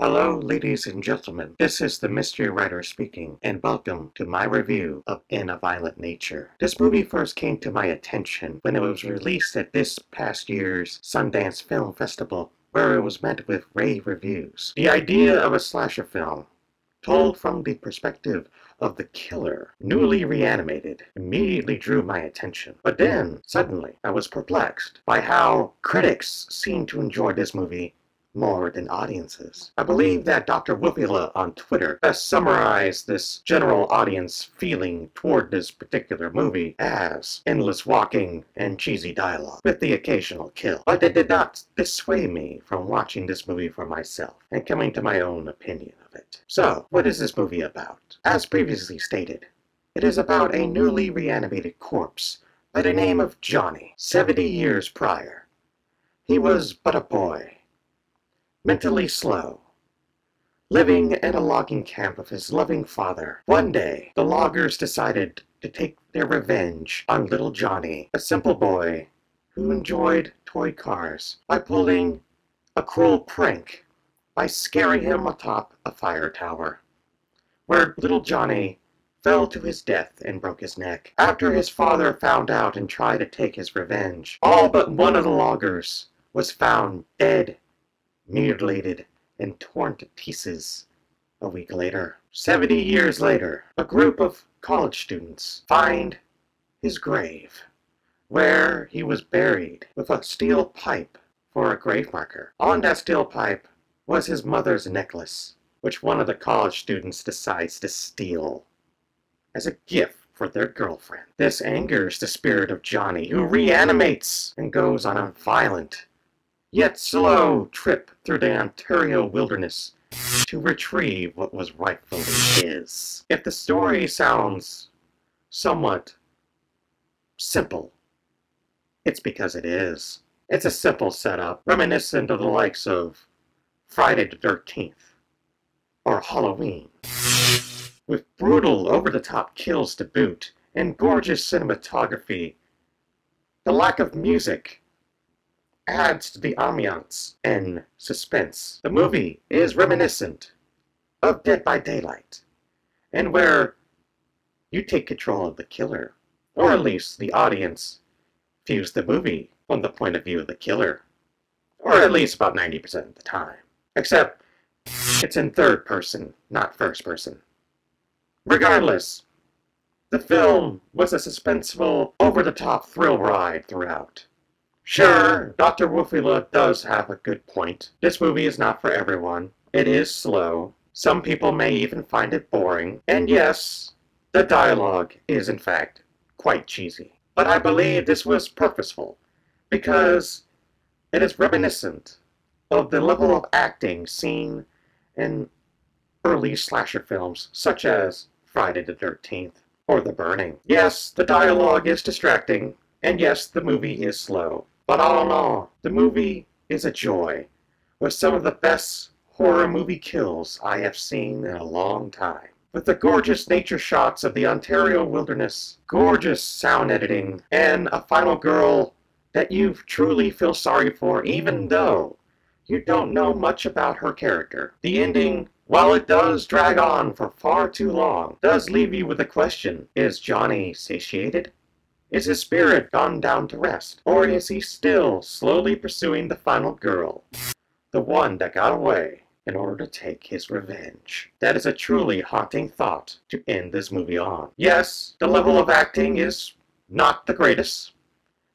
Hello, ladies and gentlemen. This is the Mystery Writer speaking, and welcome to my review of In a Violent Nature. This movie first came to my attention when it was released at this past year's Sundance Film Festival, where it was met with rave reviews. The idea of a slasher film, told from the perspective of the killer, newly reanimated, immediately drew my attention. But then, suddenly, I was perplexed by how critics seemed to enjoy this movie more than audiences. I believe that Dr. Wufila on Twitter best summarized this general audience feeling toward this particular movie as endless walking and cheesy dialogue, with the occasional kill. But it did not dissuade me from watching this movie for myself and coming to my own opinion of it. So, what is this movie about? As previously stated, it is about a newly reanimated corpse by the name of Johnny. 70 years prior, he was but a boy, mentally slow, living in a logging camp of his loving father. One day, the loggers decided to take their revenge on little Johnny, a simple boy who enjoyed toy cars, by pulling a cruel prank by scaring him atop a fire tower, where little Johnny fell to his death and broke his neck. After his father found out and tried to take his revenge, all but one of the loggers was found dead, mutilated, and torn to pieces a week later. 70 years later, a group of college students find his grave, where he was buried with a steel pipe for a grave marker. On that steel pipe was his mother's necklace, which one of the college students decides to steal as a gift for their girlfriend. This angers the spirit of Johnny, who reanimates and goes on a violent yet slow trip through the Ontario wilderness to retrieve what was rightfully his. If the story sounds somewhat simple, it's because it is. It's a simple setup, reminiscent of the likes of Friday the 13th or Halloween, with brutal, over-the-top kills to boot and gorgeous cinematography. The lack of music adds to the ambiance and suspense. The movie is reminiscent of Dead by Daylight, and where you take control of the killer, or at least the audience views the movie from the point of view of the killer, or at least about 90% of the time. Except it's in third person, not first person. Regardless, the film was a suspenseful, over-the-top thrill ride throughout. Sure, Dr. Wufila does have a good point. This movie is not for everyone. It is slow. Some people may even find it boring. And yes, the dialogue is in fact quite cheesy. But I believe this was purposeful, because it is reminiscent of the level of acting seen in early slasher films such as Friday the 13th or The Burning. Yes, the dialogue is distracting, and yes, the movie is slow. But all in all, the movie is a joy, with some of the best horror movie kills I have seen in a long time. With the gorgeous nature shots of the Ontario wilderness, gorgeous sound editing, and a final girl that you truly feel sorry for even though you don't know much about her character. The ending, while it does drag on for far too long, does leave you with a question: is Johnny satiated? Is his spirit gone down to rest? Or is he still slowly pursuing the final girl, the one that got away, in order to take his revenge? That is a truly haunting thought to end this movie on. Yes, the level of acting is not the greatest.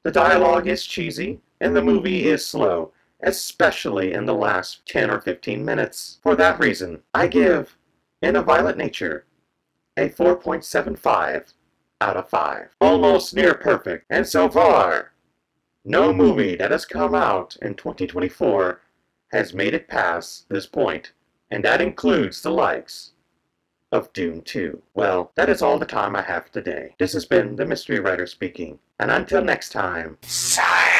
The dialogue is cheesy, and the movie is slow, especially in the last 10 or 15 minutes. For that reason, I give In a Violent Nature a 4.75 out of 5. Almost near perfect. And so far, no movie that has come out in 2024 has made it past this point, and that includes the likes of Dune 2. Well, that is all the time I have today. This has been the Mystery Writer speaking, and until next time, sigh.